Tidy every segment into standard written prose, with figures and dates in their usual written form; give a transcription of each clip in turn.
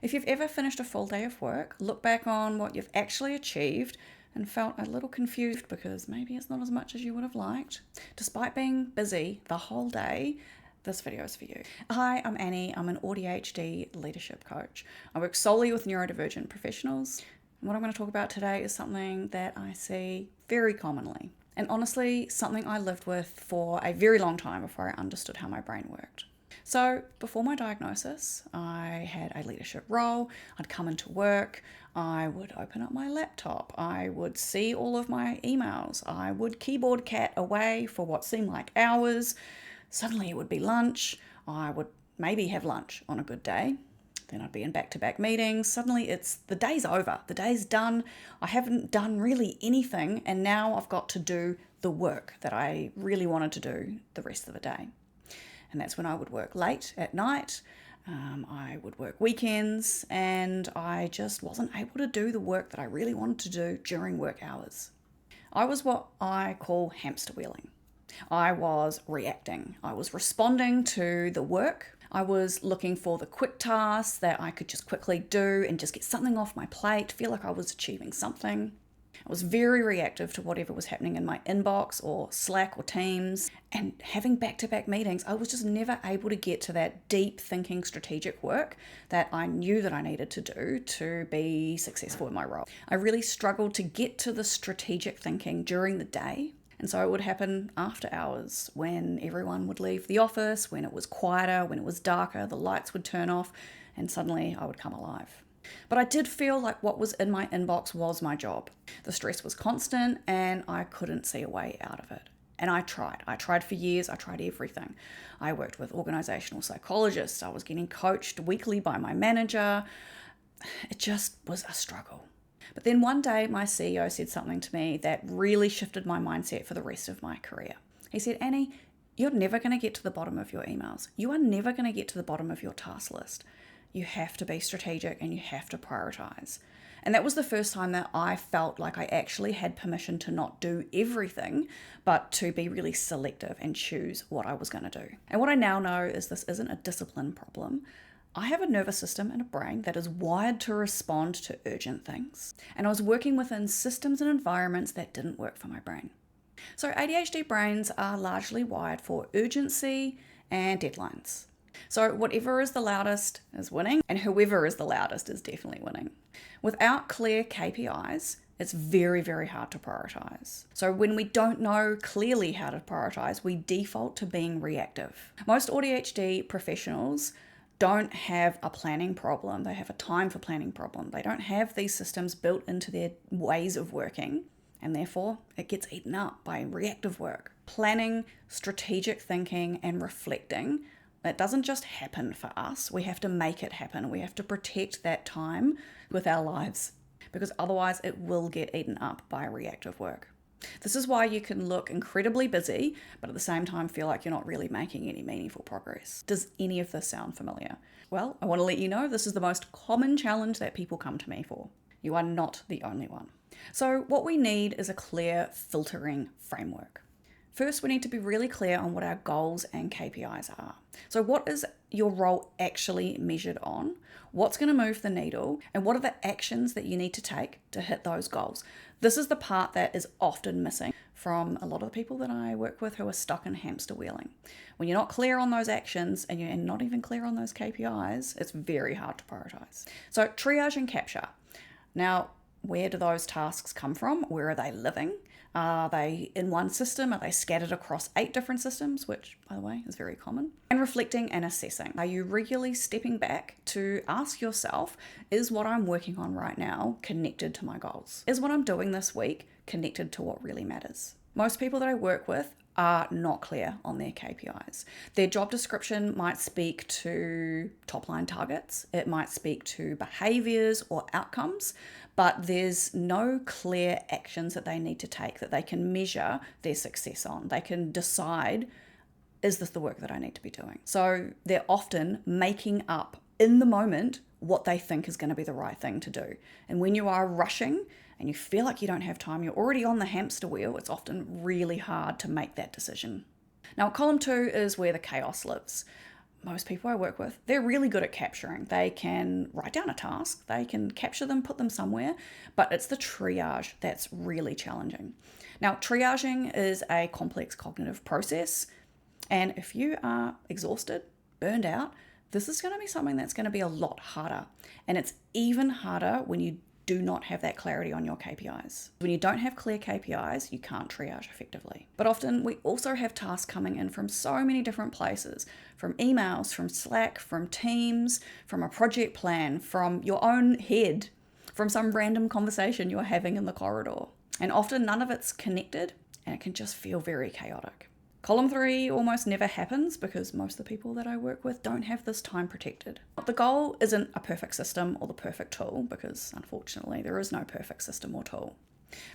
If you've ever finished a full day of work, look back on what you've actually achieved and felt a little confused because maybe it's not as much as you would have liked. Despite being busy the whole day, this video is for you. Hi, I'm Annie. I'm an AuDHD leadership coach. I work solely with neurodivergent professionals. And what I'm going to talk about today is something that I see very commonly. And honestly, something I lived with for a very long time before I understood how my brain worked. So before my diagnosis, I had a leadership role. I'd come into work, I would open up my laptop, I would see all of my emails, I would keyboard cat away for what seemed like hours. Suddenly it would be lunch, I would maybe have lunch on a good day. Then I'd be in back-to-back meetings. Suddenly it's the day's over, the day's done. I haven't done really anything, and now I've got to do the work that I really wanted to do the rest of the day. And that's when I would work late at night, I would work weekends, and I just wasn't able to do the work that I really wanted to do during work hours. I was what I call hamster wheeling. I was reacting. I was responding to the work. I was looking for the quick tasks that I could just quickly do and just get something off my plate, feel like I was achieving something. I was very reactive to whatever was happening in my inbox or Slack or Teams. And having back-to-back meetings, I was just never able to get to that deep thinking strategic work that I knew that I needed to do to be successful in my role. I really struggled to get to the strategic thinking during the day. And so it would happen after hours when everyone would leave the office, when it was quieter, when it was darker, the lights would turn off, and suddenly I would come alive. But I did feel like what was in my inbox was my job. The stress was constant and I couldn't see a way out of it. And I tried. I tried for years. I tried everything. I worked with organizational psychologists. I was getting coached weekly by my manager. It just was a struggle. But then one day my CEO said something to me that really shifted my mindset for the rest of my career. He said, Annie, you're never going to get to the bottom of your emails. You are never going to get to the bottom of your task list. You have to be strategic and you have to prioritize. And that was the first time that I felt like I actually had permission to not do everything, but to be really selective and choose what I was going to do. And what I now know is this isn't a discipline problem. I have a nervous system and a brain that is wired to respond to urgent things. And I was working within systems and environments that didn't work for my brain. So ADHD brains are largely wired for urgency and deadlines. So whatever is the loudest is winning, and whoever is the loudest is definitely winning. Without clear KPIs, it's very, very hard to prioritize. So when we don't know clearly how to prioritize, we default to being reactive. Most AuDHD professionals don't have a planning problem. They have a time for planning problem. They don't have these systems built into their ways of working, and therefore it gets eaten up by reactive work. Planning, strategic thinking, and reflecting, that doesn't just happen for us. We have to make it happen. We have to protect that time with our lives because otherwise it will get eaten up by reactive work. This is why you can look incredibly busy, but at the same time feel like you're not really making any meaningful progress. Does any of this sound familiar? Well, I want to let you know this is the most common challenge that people come to me for. You are not the only one. So what we need is a clear filtering framework. First, we need to be really clear on what our goals and KPIs are. So what is your role actually measured on? What's going to move the needle? And what are the actions that you need to take to hit those goals? This is the part that is often missing from a lot of the people that I work with who are stuck in hamster wheeling. When you're not clear on those actions and you're not even clear on those KPIs, it's very hard to prioritize. So triage and capture. Now, where do those tasks come from? Where are they living? Are they in one system? Are they scattered across 8 different systems, which, by the way, is very common? And reflecting and assessing. Are you regularly stepping back to ask yourself, is what I'm working on right now connected to my goals? Is what I'm doing this week connected to what really matters? Most people that I work with are not clear on their KPIs. Their job description might speak to top-line targets. It might speak to behaviors or outcomes, but there's no clear actions that they need to take that they can measure their success on. They can decide, is this the work that I need to be doing? So they're often making up in the moment what they think is going to be the right thing to do. And when you are rushing and you feel like you don't have time, you're already on the hamster wheel, it's often really hard to make that decision. Now, column 2 is where the chaos lives. most people I work with, they're really good at capturing. They can write down a task, they can capture them, put them somewhere, but it's the triage that's really challenging. Now, triaging is a complex cognitive process, and if you are exhausted, burned out, this is going to be something that's going to be a lot harder. And it's even harder when you do not have that clarity on your KPIs. When you don't have clear KPIs, you can't triage effectively. But often we also have tasks coming in from so many different places, from emails, from Slack, from Teams, from a project plan, from your own head, from some random conversation you're having in the corridor. And often none of it's connected, and it can just feel very chaotic. Column 3 almost never happens because most of the people that I work with don't have this time protected. The goal isn't a perfect system or the perfect tool, because unfortunately there is no perfect system or tool.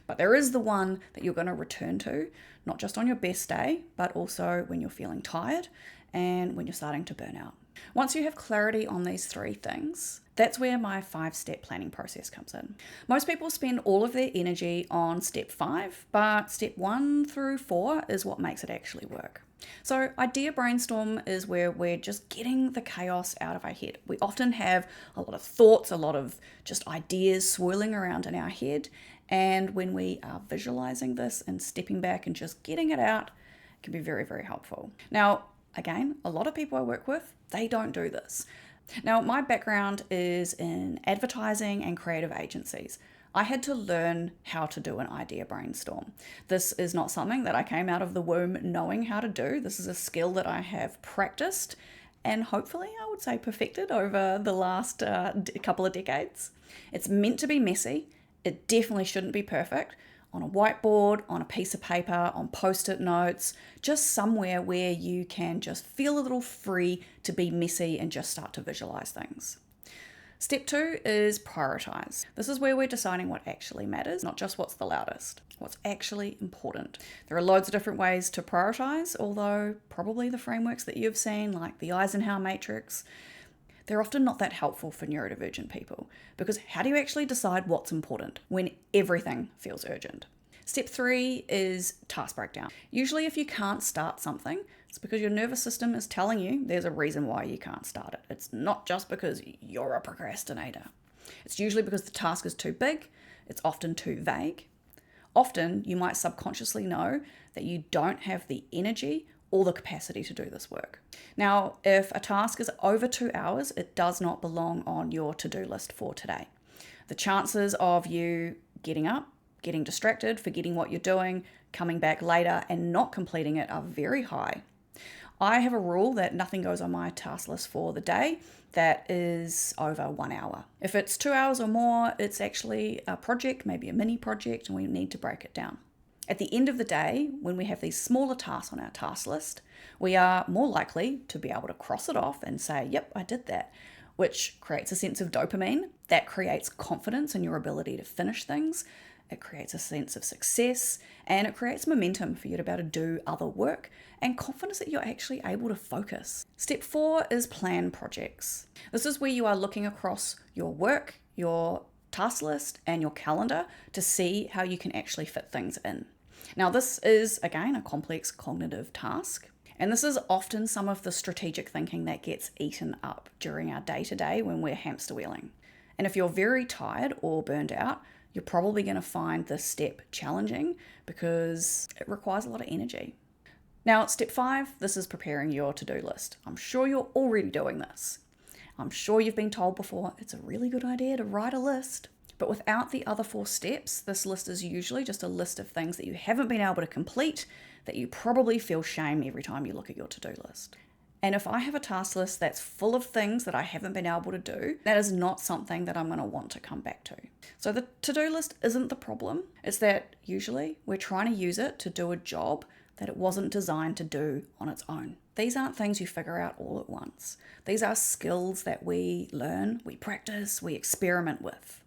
But there is the one that you're going to return to, not just on your best day, but also when you're feeling tired and when you're starting to burn out. Once you have clarity on these 3 things, that's where my 5-step planning process comes in. Most people spend all of their energy on step 5, but step 1 through 4 is what makes it actually work. So idea brainstorm is where we're just getting the chaos out of our head. We often have a lot of thoughts, a lot of just ideas swirling around in our head. And when we are visualizing this and stepping back and just getting it out, it can be very, very helpful. Now, again, a lot of people I work with, they don't do this. Now, my background is in advertising and creative agencies. I had to learn how to do an idea brainstorm. This is not something that I came out of the womb knowing how to do. This is a skill that I have practiced and hopefully I would say perfected over the last couple of decades. It's meant to be messy. It definitely shouldn't be perfect. On a whiteboard, on a piece of paper, on post-it notes, just somewhere where you can just feel a little free to be messy and just start to visualize things. Step 2 is prioritize. This is where we're deciding what actually matters, not just what's the loudest, what's actually important. There are loads of different ways to prioritize, although probably the frameworks that you've seen, like the Eisenhower matrix, they're often not that helpful for neurodivergent people, because how do you actually decide what's important when everything feels urgent? Step 3 is task breakdown. Usually if you can't start something, it's because your nervous system is telling you there's a reason why you can't start it. It's not just because you're a procrastinator. It's usually because the task is too big, it's often too vague. Often you might subconsciously know that you don't have the energy or the capacity to do this work. Now, if a task is over 2 hours, it does not belong on your to-do list for today. The chances of you getting up, getting distracted, forgetting what you're doing, coming back later and not completing it are very high. I have a rule that nothing goes on my task list for the day that is over 1 hour. If it's 2 hours or more, it's actually a project, maybe a mini project, and we need to break it down. At the end of the day, when we have these smaller tasks on our task list, we are more likely to be able to cross it off and say, yep, I did that, which creates a sense of dopamine. That creates confidence in your ability to finish things. It creates a sense of success, and it creates momentum for you to be able to do other work and confidence that you're actually able to focus. Step 4 is plan projects. This is where you are looking across your work, your task list, and your calendar to see how you can actually fit things in. Now, this is, again, a complex cognitive task, and this is often some of the strategic thinking that gets eaten up during our day-to-day when we're hamster wheeling. And if you're very tired or burned out, you're probably going to find this step challenging because it requires a lot of energy. Now, step 5, this is preparing your to-do list. I'm sure you're already doing this. I'm sure you've been told before it's a really good idea to write a list. But without the other 4 steps, this list is usually just a list of things that you haven't been able to complete, that you probably feel shame every time you look at your to-do list. And if I have a task list that's full of things that I haven't been able to do, that is not something that I'm going to want to come back to. So the to-do list isn't the problem. It's that usually we're trying to use it to do a job that it wasn't designed to do on its own. These aren't things you figure out all at once. These are skills that we learn, we practice, we experiment with.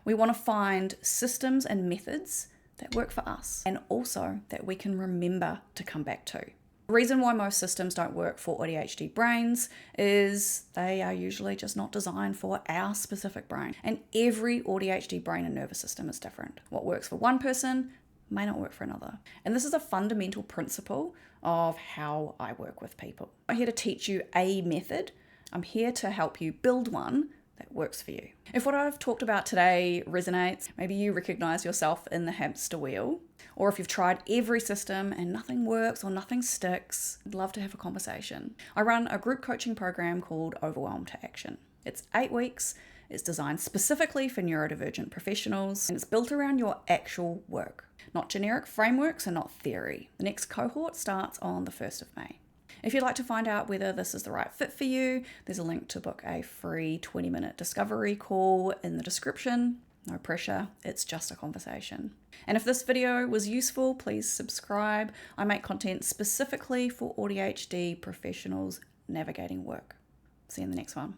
We want to find systems and methods that work for us and also that we can remember to come back to. The reason why most systems don't work for AuDHD brains is they are usually just not designed for our specific brain. And every AuDHD brain and nervous system is different. What works for one person may not work for another. And this is a fundamental principle of how I work with people. I'm not here to teach you a method. I'm here to help you build one that works for you. If what I've talked about today resonates, maybe you recognize yourself in the hamster wheel, or if you've tried every system and nothing works or nothing sticks, I'd love to have a conversation. I run a group coaching program called Overwhelm to Action. It's 8 weeks. It's designed specifically for neurodivergent professionals, and it's built around your actual work, not generic frameworks and not theory. The next cohort starts on the 1st of May. If you'd like to find out whether this is the right fit for you, there's a link to book a free 20-minute discovery call in the description. No pressure, it's just a conversation. And if this video was useful, please subscribe. I make content specifically for AuDHD professionals navigating work. See you in the next one.